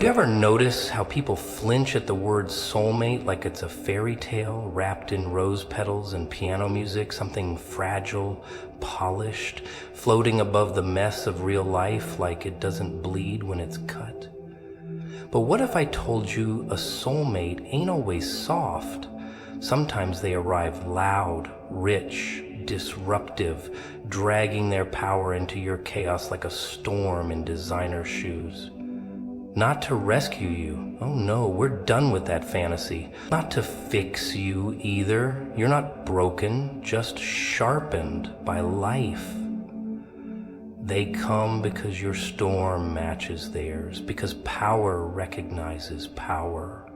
You ever notice how people flinch at the word soulmate like it's a fairy tale wrapped in rose petals and piano music, something fragile, polished, floating above the mess of real life like it doesn't bleed when it's cut? But what if I told you a soulmate ain't always soft? Sometimes they arrive loud, rich, disruptive, dragging their power into your chaos like a storm in designer shoes. Not to rescue you. Oh no, we're done with that fantasy. Not to fix you either. You're not broken, just sharpened by life. They come because your storm matches theirs, because power recognizes power,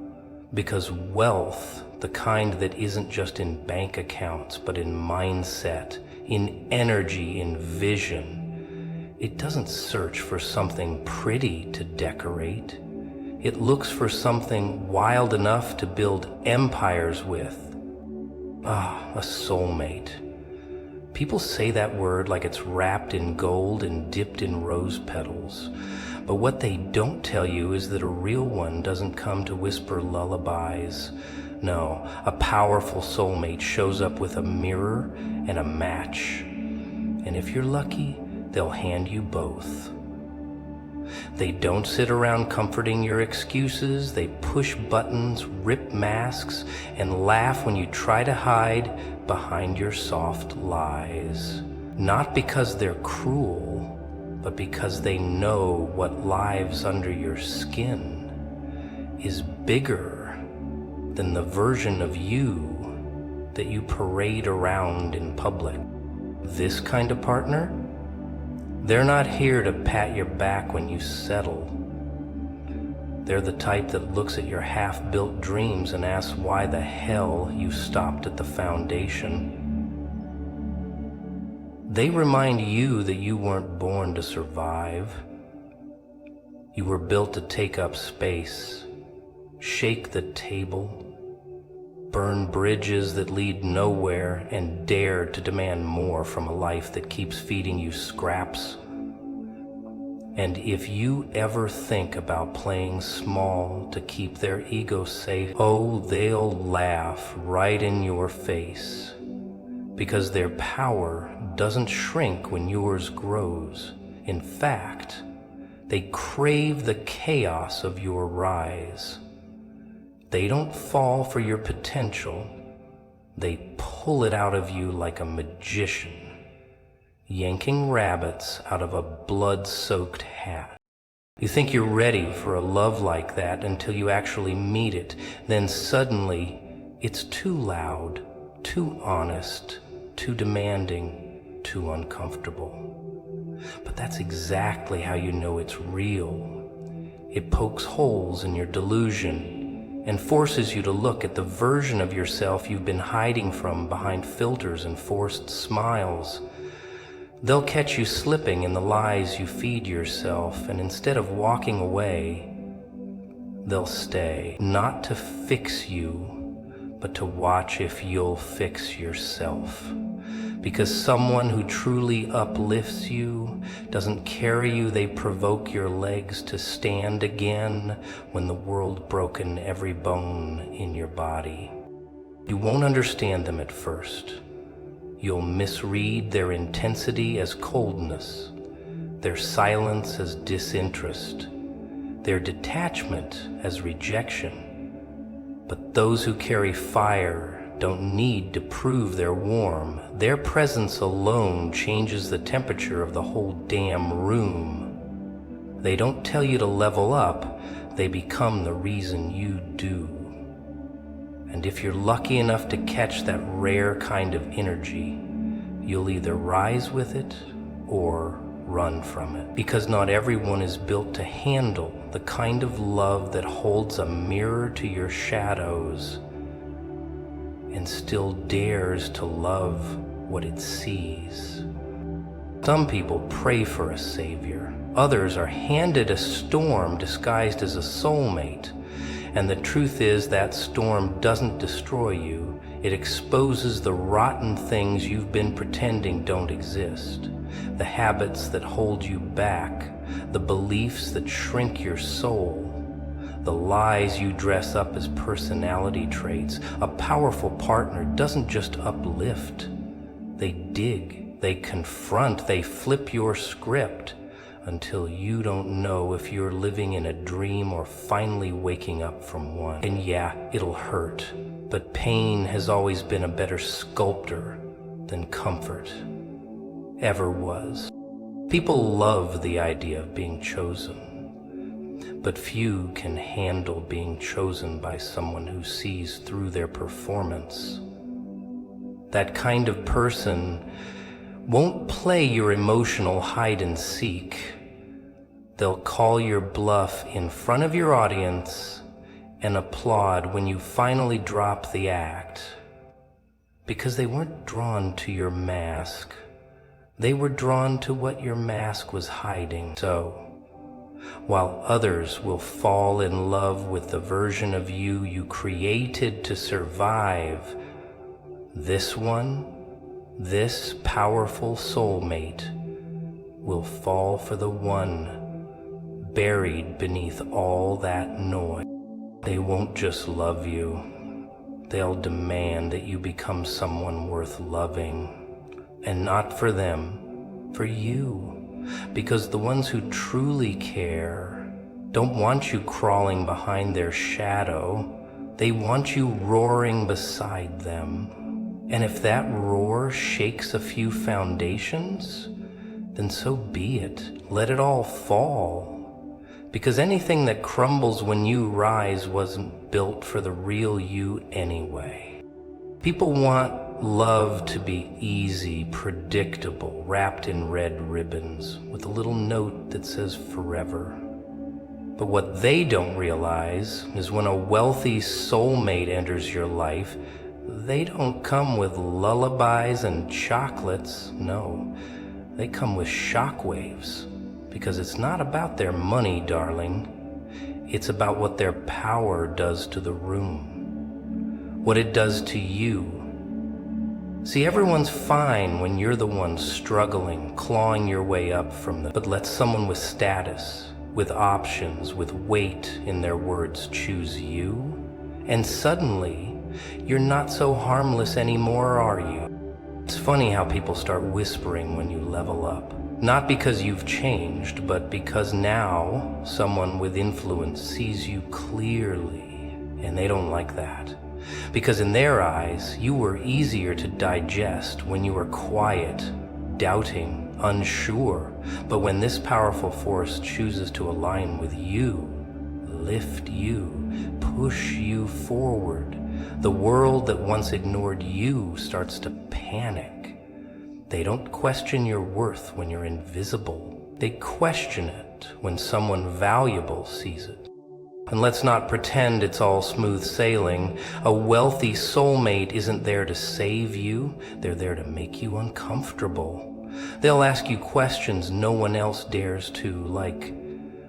because wealth, the kind that isn't just in bank accounts, but in mindset, in energy, in vision, it doesn't search for something pretty to decorate. It looks for something wild enough to build empires with. A soulmate. People say that word like it's wrapped in gold and dipped in rose petals. But what they don't tell you is that a real one doesn't come to whisper lullabies. No, a powerful soulmate shows up with a mirror and a match. And if you're lucky, they'll hand you both. They don't sit around comforting your excuses. They push buttons, rip masks, and laugh when you try to hide behind your soft lies. Not because they're cruel, but because they know what lives under your skin is bigger than the version of you that you parade around in public. This kind of partner? They're not here to pat your back when you settle. They're the type that looks at your half-built dreams and asks why the hell you stopped at the foundation. They remind you that you weren't born to survive. You were built to take up space, shake the table, burn bridges that lead nowhere, and dare to demand more from a life that keeps feeding you scraps. And if you ever think about playing small to keep their ego safe, oh, they'll laugh right in your face, because their power doesn't shrink when yours grows. In fact, they crave the chaos of your rise. They don't fall for your potential. They pull it out of you like a magician, yanking rabbits out of a blood-soaked hat. You think you're ready for a love like that until you actually meet it. Then suddenly, it's too loud, too honest, too demanding, too uncomfortable. But that's exactly how you know it's real. It pokes holes in your delusion and forces you to look at the version of yourself you've been hiding from behind filters and forced smiles. They'll catch you slipping in the lies you feed yourself, and instead of walking away, they'll stay, not to fix you, but to watch if you'll fix yourself. Because someone who truly uplifts you doesn't carry you, they provoke your legs to stand again when the world broken every bone in your body. You won't understand them at first. You'll misread their intensity as coldness, their silence as disinterest, their detachment as rejection. But those who carry fire don't need to prove they're warm. Their presence alone changes the temperature of the whole damn room. They don't tell you to level up, they become the reason you do. And if you're lucky enough to catch that rare kind of energy, you'll either rise with it or run from it. Because not everyone is built to handle the kind of love that holds a mirror to your shadows and still dares to love what it sees. Some people pray for a savior. Others are handed a storm disguised as a soulmate. And the truth is that storm doesn't destroy you. It exposes the rotten things you've been pretending don't exist. The habits that hold you back. The beliefs that shrink your soul. the lies you dress up as personality traits. A powerful partner doesn't just uplift. They dig, they confront, they flip your script until you don't know if you're living in a dream or finally waking up from one. And yeah, it'll hurt, but pain has always been a better sculptor than comfort ever was. People love the idea of being chosen, but few can handle being chosen by someone who sees through their performance. That kind of person won't play your emotional hide and seek. They'll call your bluff in front of your audience and applaud when you finally drop the act, because they weren't drawn to your mask. They were drawn to what your mask was hiding. So, while others will fall in love with the version of you you created to survive, this one, this powerful soulmate, will fall for the one buried beneath all that noise. They won't just love you, they'll demand that you become someone worth loving. And not for them, for you. Because the ones who truly care don't want you crawling behind their shadow. They want you roaring beside them. And if that roar shakes a few foundations, then so be it. Let it all fall. Because anything that crumbles when you rise wasn't built for the real you anyway. People want love to be easy, predictable, wrapped in red ribbons, with a little note that says forever. But what they don't realize is when a wealthy soulmate enters your life, they don't come with lullabies and chocolates. No, they come with shockwaves. Because it's not about their money, darling. It's about what their power does to the room. What it does to you. See, everyone's fine when you're the one struggling, clawing your way up from the... But let someone with status, with options, with weight in their words choose you, and suddenly, you're not so harmless anymore, are you? It's funny how people start whispering when you level up. Not because you've changed, but because now someone with influence sees you clearly, and they don't like that. Because in their eyes, you were easier to digest when you were quiet, doubting, unsure. But when this powerful force chooses to align with you, lift you, push you forward, the world that once ignored you starts to panic. They don't question your worth when you're invisible. They question it when someone valuable sees it. And let's not pretend it's all smooth sailing. A wealthy soulmate isn't there to save you. They're there to make you uncomfortable. They'll ask you questions no one else dares to, like,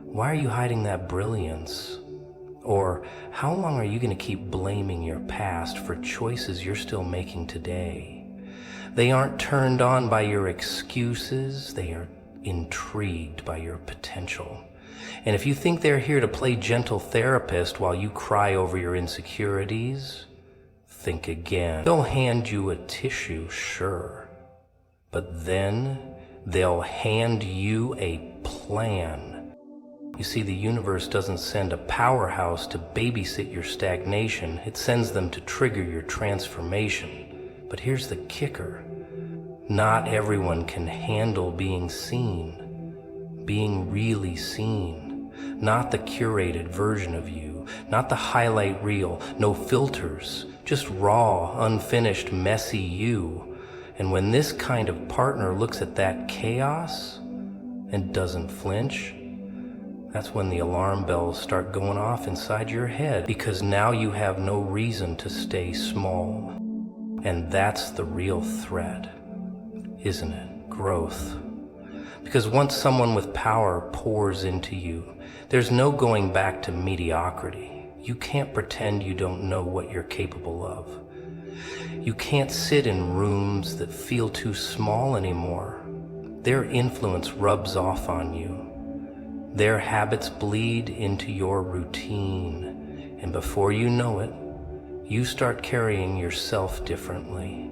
why are you hiding that brilliance? Or, how long are you going to keep blaming your past for choices you're still making today? They aren't turned on by your excuses. They are intrigued by your potential. And if you think they're here to play gentle therapist while you cry over your insecurities, think again. They'll hand you a tissue, sure, but then they'll hand you a plan. You see, the universe doesn't send a powerhouse to babysit your stagnation. It sends them to trigger your transformation. But here's the kicker. Not everyone can handle being seen, being really seen. Not the curated version of you, not the highlight reel, no filters, just raw, unfinished, messy you. And when this kind of partner looks at that chaos and doesn't flinch, that's when the alarm bells start going off inside your head, because now you have no reason to stay small. And that's the real threat, isn't it? Growth. Because once someone with power pours into you, there's no going back to mediocrity. You can't pretend you don't know what you're capable of. You can't sit in rooms that feel too small anymore. Their influence rubs off on you. Their habits bleed into your routine, and before you know it, you start carrying yourself differently.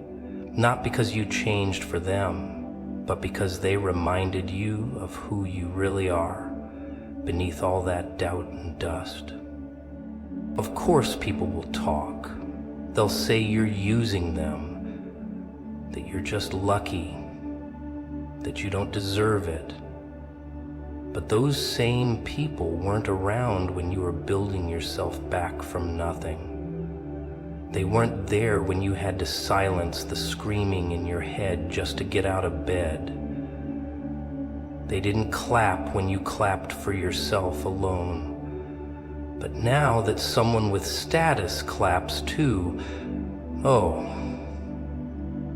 Not because you changed for them, but because they reminded you of who you really are, beneath all that doubt and dust. Of course people will talk. They'll say you're using them, that you're just lucky, that you don't deserve it. But those same people weren't around when you were building yourself back from nothing. They weren't there when you had to silence the screaming in your head just to get out of bed. They didn't clap when you clapped for yourself alone. But now that someone with status claps too, oh,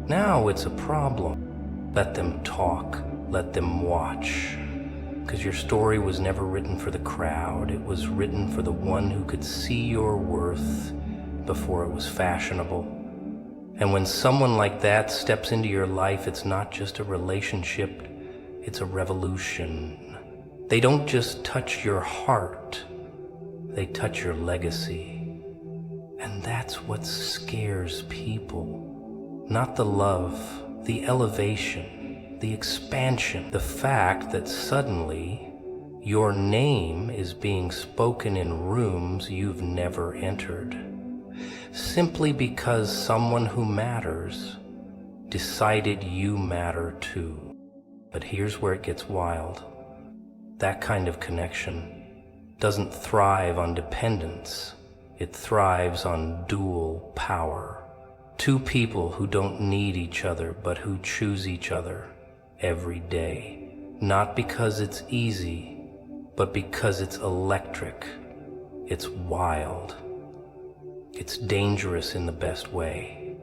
now it's a problem. Let them talk, let them watch. Because your story was never written for the crowd. It was written for the one who could see your worth before it was fashionable. And when someone like that steps into your life, it's not just a relationship, it's a revolution. They don't just touch your heart, they touch your legacy. And that's what scares people. Not the love, the elevation, the expansion, the fact that suddenly your name is being spoken in rooms you've never entered. Simply because someone who matters decided you matter too. But here's where it gets wild. That kind of connection doesn't thrive on dependence. It thrives on dual power. Two people who don't need each other, but who choose each other every day. Not because it's easy, but because it's electric. It's wild. It's dangerous in the best way,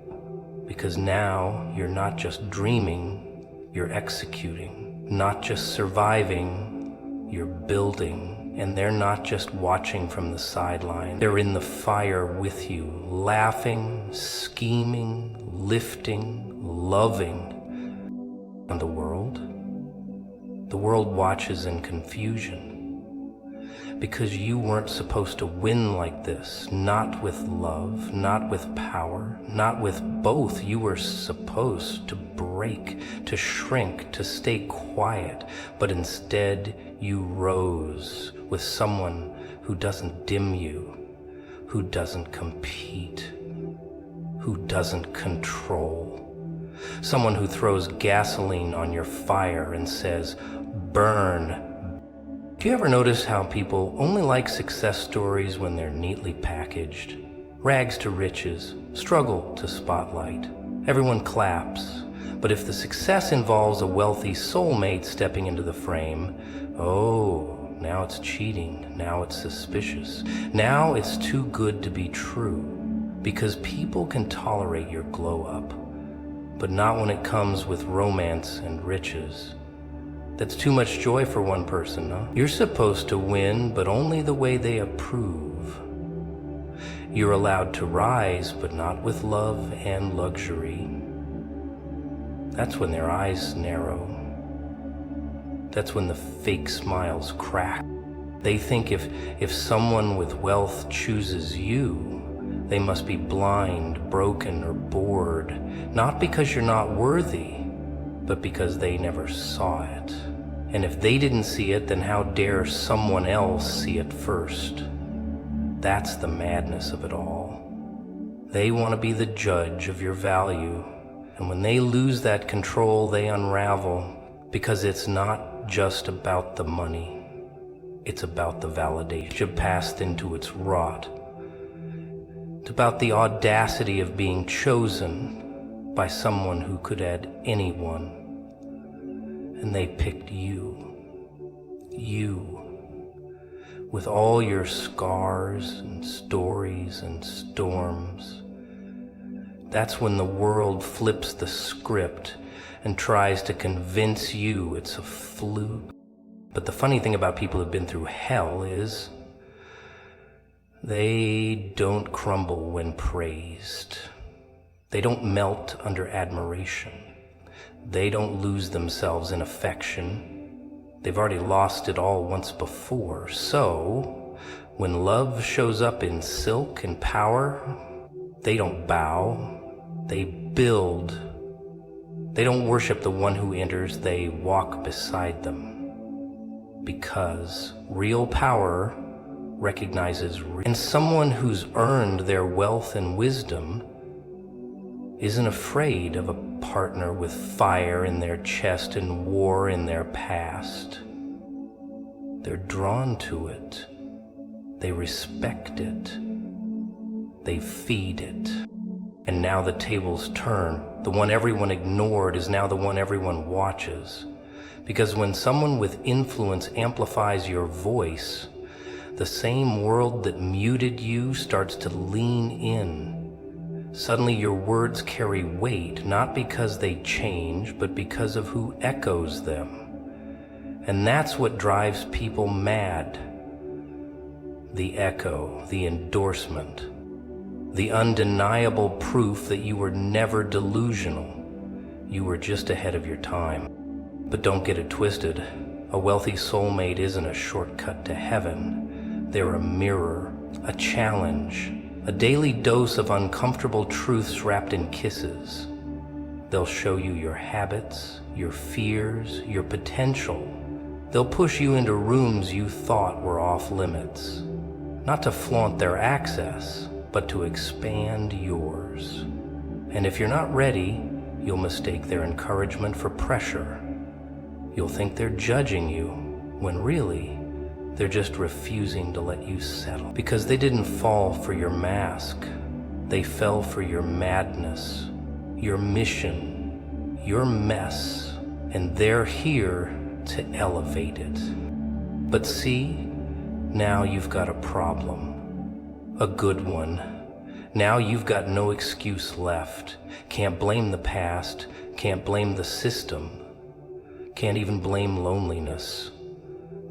because now you're not just dreaming, you're executing. Not just surviving, you're building. And they're not just watching from the sideline. They're in the fire with you, laughing, scheming, lifting, loving. And the world watches in confusion. Because you weren't supposed to win like this, not with love, not with power, not with both. You were supposed to break, to shrink, to stay quiet, but instead you rose with someone who doesn't dim you, who doesn't compete, who doesn't control. Someone who throws gasoline on your fire and says, burn. Do you ever notice how people only like success stories when they're neatly packaged? Rags to riches, struggle to spotlight. Everyone claps. But if the success involves a wealthy soulmate stepping into the frame, oh, now it's cheating, now it's suspicious. Now it's too good to be true. Because people can tolerate your glow up, but not when it comes with romance and riches. That's too much joy for one person, no? You're supposed to win, but only the way they approve. You're allowed to rise, but not with love and luxury. That's when their eyes narrow. That's when the fake smiles crack. They think if someone with wealth chooses you, they must be blind, broken, or bored. Not because you're not worthy, but because they never saw it. And if they didn't see it, then how dare someone else see it first? That's the madness of it all. They want to be the judge of your value, and when they lose that control, they unravel, because it's not just about the money. It's about the validation passed into its rot. It's about the audacity of being chosen by someone who could add anyone. And they picked you. You. With all your scars and stories and storms. That's when the world flips the script and tries to convince you it's a fluke. But the funny thing about people who've been through hell is they don't crumble when praised. They don't melt under admiration. They don't lose themselves in affection. They've already lost it all once before. So, when love shows up in silk and power, they don't bow, they build. They don't worship the one who enters, they walk beside them. Because real power recognizes, and someone who's earned their wealth and wisdom isn't afraid of a partner with fire in their chest and war in their past. They're drawn to it. They respect it. They feed it. And now the tables turn. The one everyone ignored is now the one everyone watches. Because when someone with influence amplifies your voice, the same world that muted you starts to lean in. Suddenly your words carry weight, not because they change, but because of who echoes them. And that's what drives people mad. The echo, the endorsement, the undeniable proof that you were never delusional. You were just ahead of your time. But don't get it twisted. A wealthy soulmate isn't a shortcut to heaven. They're a mirror, a challenge, a daily dose of uncomfortable truths wrapped in kisses. They'll show you your habits, your fears, your potential. They'll push you into rooms you thought were off limits. Not to flaunt their access, but to expand yours. And if you're not ready, you'll mistake their encouragement for pressure. You'll think they're judging you, when really, they're just refusing to let you settle. Because they didn't fall for your mask. They fell for your madness, your mission, your mess, and they're here to elevate it. But see, now you've got a problem. A good one. Now you've got no excuse left. Can't blame the past, can't blame the system, can't even blame loneliness.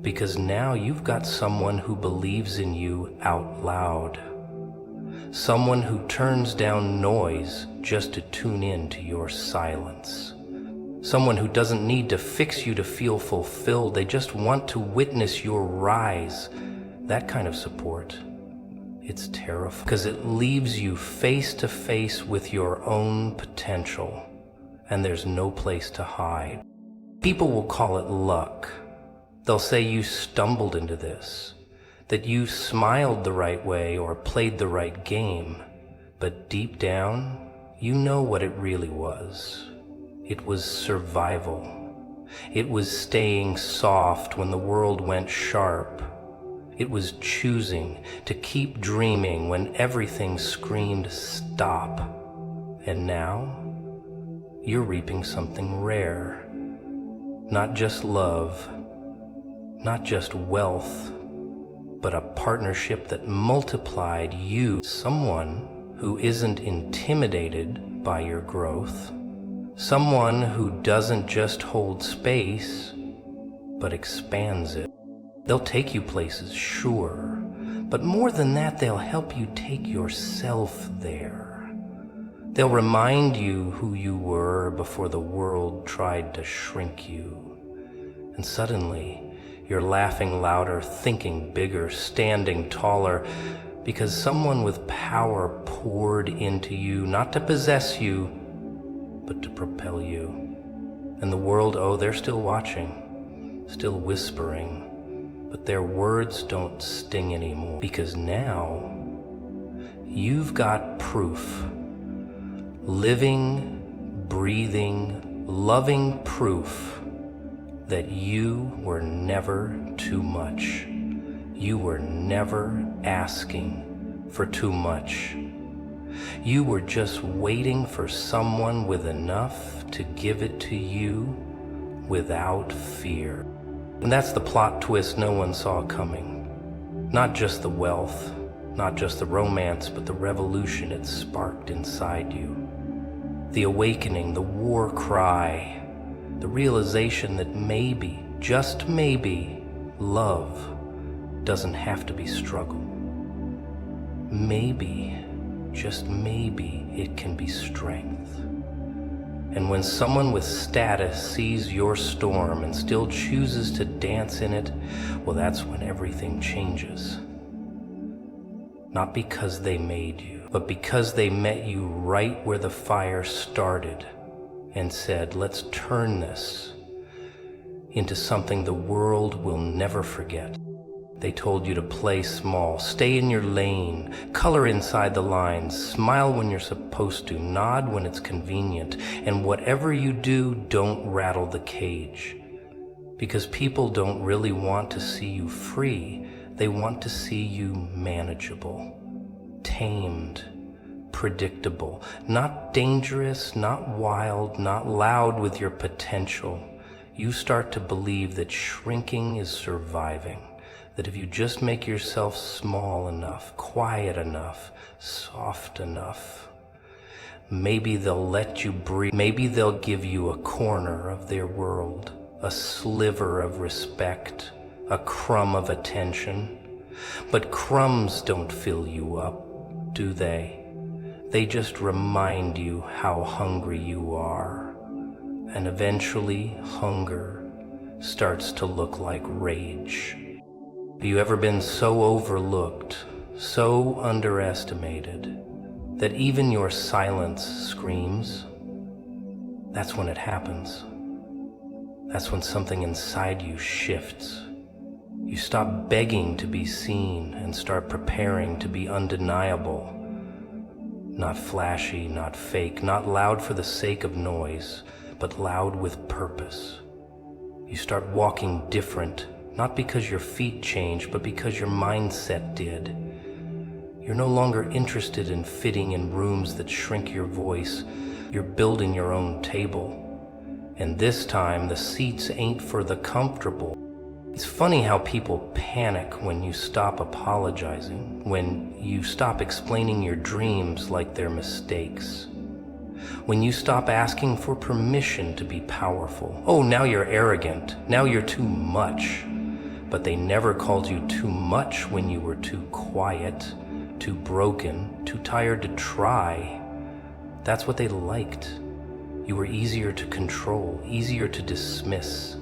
Because now you've got someone who believes in you out loud. Someone who turns down noise just to tune in to your silence. Someone who doesn't need to fix you to feel fulfilled. They just want to witness your rise. That kind of support, it's terrifying. Because it leaves you face to face with your own potential. And there's no place to hide. People will call it luck. They'll say you stumbled into this, that you smiled the right way or played the right game. But deep down, you know what it really was. It was survival. It was staying soft when the world went sharp. It was choosing to keep dreaming when everything screamed stop. And now, you're reaping something rare. Not just love, not just wealth, but a partnership that multiplied you. Someone who isn't intimidated by your growth. Someone who doesn't just hold space, but expands it. They'll take you places, sure, but more than that, they'll help you take yourself there. They'll remind you who you were before the world tried to shrink you. And suddenly, you're laughing louder, thinking bigger, standing taller, because someone with power poured into you, not to possess you, but to propel you. And the world, oh, they're still watching, still whispering, but their words don't sting anymore. Because now, you've got proof. Living, breathing, loving proof that you were never too much. You were never asking for too much. You were just waiting for someone with enough to give it to you without fear. And that's the plot twist no one saw coming. Not just the wealth, not just the romance, but the revolution it sparked inside you. The awakening, the war cry, the realization that maybe, just maybe, love doesn't have to be struggle. Maybe, just maybe, it can be strength. And when someone with status sees your storm and still chooses to dance in it, well, that's when everything changes. Not because they made you, but because they met you right where the fire started and said, let's turn this into something the world will never forget. They told you to play small, stay in your lane, color inside the lines, smile when you're supposed to, nod when it's convenient, and whatever you do, don't rattle the cage. Because people don't really want to see you free, they want to see you manageable, tamed, predictable, not dangerous, not wild, not loud with your potential. You start to believe that shrinking is surviving. That if you just make yourself small enough, quiet enough, soft enough, maybe they'll let you breathe. Maybe they'll give you a corner of their world, a sliver of respect, a crumb of attention. But crumbs don't fill you up, do they? They just remind you how hungry you are. And eventually, hunger starts to look like rage. Have you ever been so overlooked, so underestimated, that even your silence screams? That's when it happens. That's when something inside you shifts. You stop begging to be seen and start preparing to be undeniable. Not flashy, not fake, not loud for the sake of noise, but loud with purpose. You start walking different, not because your feet changed, but because your mindset did. You're no longer interested in fitting in rooms that shrink your voice. You're building your own table. And this time, the seats ain't for the comfortable. It's funny how people panic when you stop apologizing, when you stop explaining your dreams like they're mistakes. When you stop asking for permission to be powerful. Oh, now you're arrogant. Now you're too much. But they never called you too much when you were too quiet, too broken, too tired to try. That's what they liked. You were easier to control, easier to dismiss.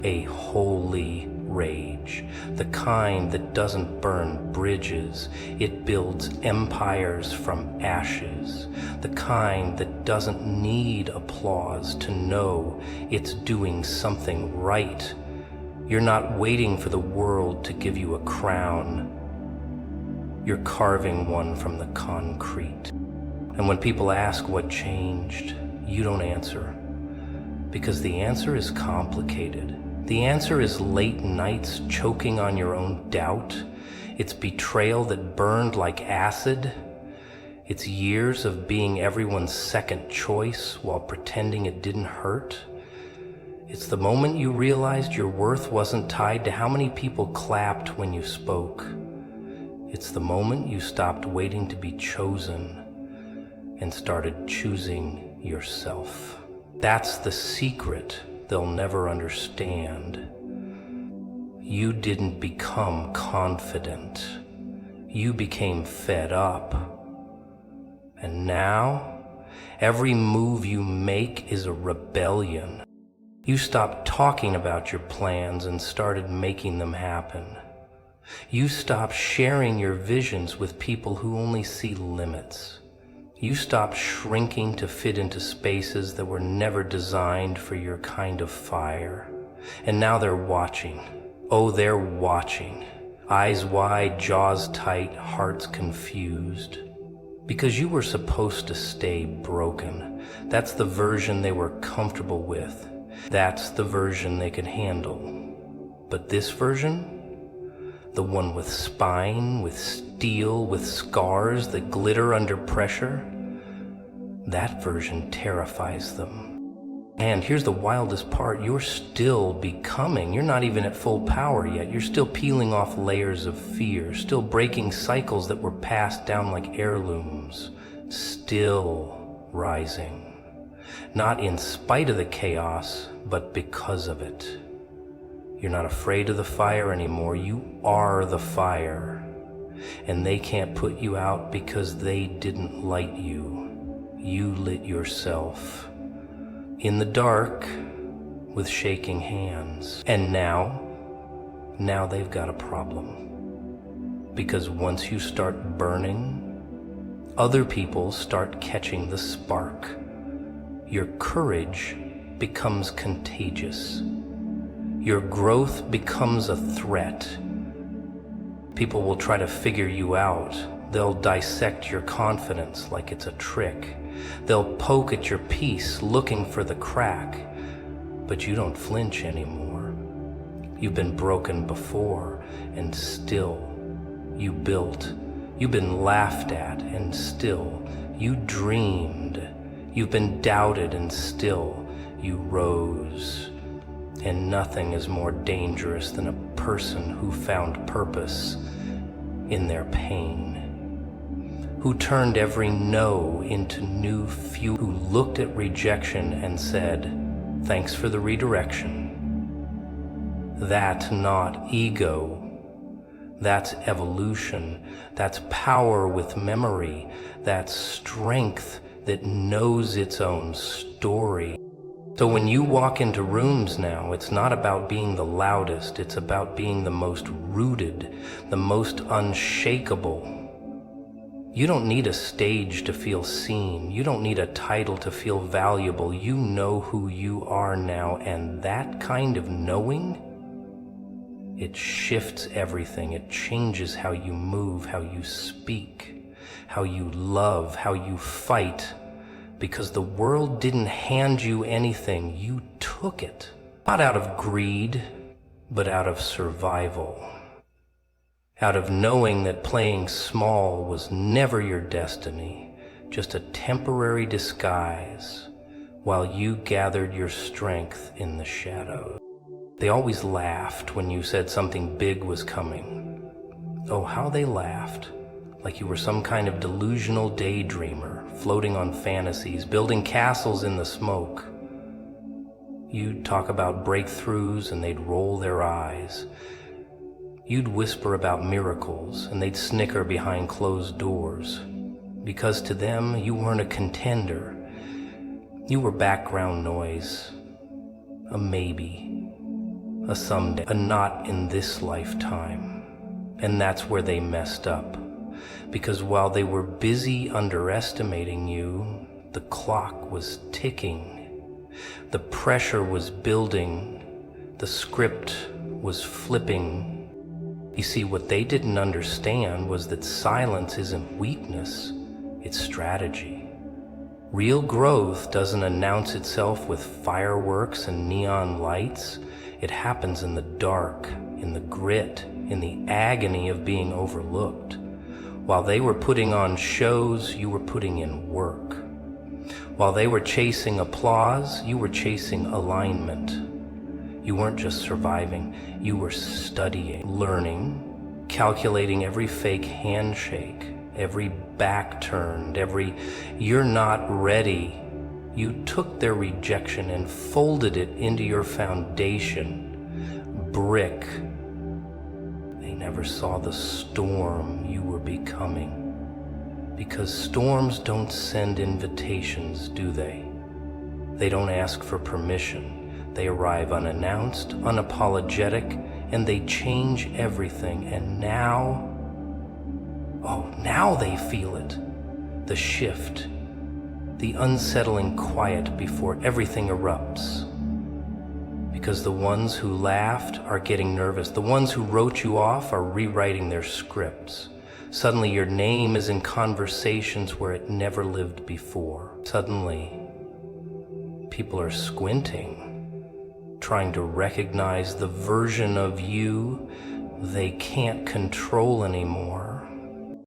A holy rage, the kind that doesn't burn bridges, it builds empires from ashes, the kind that doesn't need applause to know it's doing something right. You're not waiting for the world to give you a crown. You're carving one from the concrete. And when people ask what changed, you don't answer. Because the answer is complicated. The answer is late nights choking on your own doubt. It's betrayal that burned like acid. It's years of being everyone's second choice while pretending it didn't hurt. It's the moment you realized your worth wasn't tied to how many people clapped when you spoke. It's the moment you stopped waiting to be chosen and started choosing yourself. That's the secret they'll never understand. You didn't become confident. You became fed up. And now, every move you make is a rebellion. You stopped talking about your plans and started making them happen. You stopped sharing your visions with people who only see limits. You stopped shrinking to fit into spaces that were never designed for your kind of fire. And now they're watching. Oh, they're watching. Eyes wide, jaws tight, hearts confused. Because you were supposed to stay broken. That's the version they were comfortable with. That's the version they could handle. But this version, the one with spine, with steel, with scars that glitter under pressure, that version terrifies them. And here's the wildest part, you're still becoming. You're not even at full power yet. You're still peeling off layers of fear, still breaking cycles that were passed down like heirlooms, still rising. Not in spite of the chaos, but because of it. You're not afraid of the fire anymore. You are the fire. And they can't put you out because they didn't light you. You lit yourself. in the dark with shaking hands. And now they've got a problem. Because once you start burning, other people start catching the spark. Your courage becomes contagious. Your growth becomes a threat. People will try to figure you out. They'll dissect your confidence like it's a trick. They'll poke at your peace looking for the crack. But you don't flinch anymore. You've been broken before, and still you built. You've been laughed at, and still you dreamed. You've been doubted, and still you rose. And nothing is more dangerous than a person who found purpose in their pain, who turned every no into new fuel, who looked at rejection and said, "Thanks for the redirection." That's not ego. That's evolution. That's power with memory. That's strength that knows its own story. So when you walk into rooms now, it's not about being the loudest. It's about being the most rooted, the most unshakable. You don't need a stage to feel seen. You don't need a title to feel valuable. You know who you are now, and that kind of knowing, it shifts everything. It changes how you move, how you speak, how you love, how you fight. Because the world didn't hand you anything, you took it. Not out of greed, but out of survival. Out of knowing that playing small was never your destiny, just a temporary disguise, while you gathered your strength in the shadows. They always laughed when you said something big was coming. Oh, how they laughed, like you were some kind of delusional daydreamer, floating on fantasies, building castles in the smoke. You'd talk about breakthroughs and they'd roll their eyes. You'd whisper about miracles and they'd snicker behind closed doors. Because to them, you weren't a contender. You were background noise, a maybe, a someday, a not in this lifetime. And that's where they messed up. Because while they were busy underestimating you, the clock was ticking. The pressure was building. The script was flipping. You see, what they didn't understand was that silence isn't weakness, it's strategy. Real growth doesn't announce itself with fireworks and neon lights. It happens in the dark, in the grit, in the agony of being overlooked. While they were putting on shows, you were putting in work. While they were chasing applause, you were chasing alignment. You weren't just surviving, you were studying, learning, calculating every fake handshake, every back turned, every "you're not ready." You took their rejection and folded it into your foundation, brick. They never saw the storm you were becoming. Because storms don't send invitations, do they? They don't ask for permission. They arrive unannounced, unapologetic, and they change everything. And now, now they feel it. The shift, the unsettling quiet before everything erupts. Because the ones who laughed are getting nervous. The ones who wrote you off are rewriting their scripts. Suddenly your name is in conversations where it never lived before. Suddenly, people are squinting, trying to recognize the version of you they can't control anymore.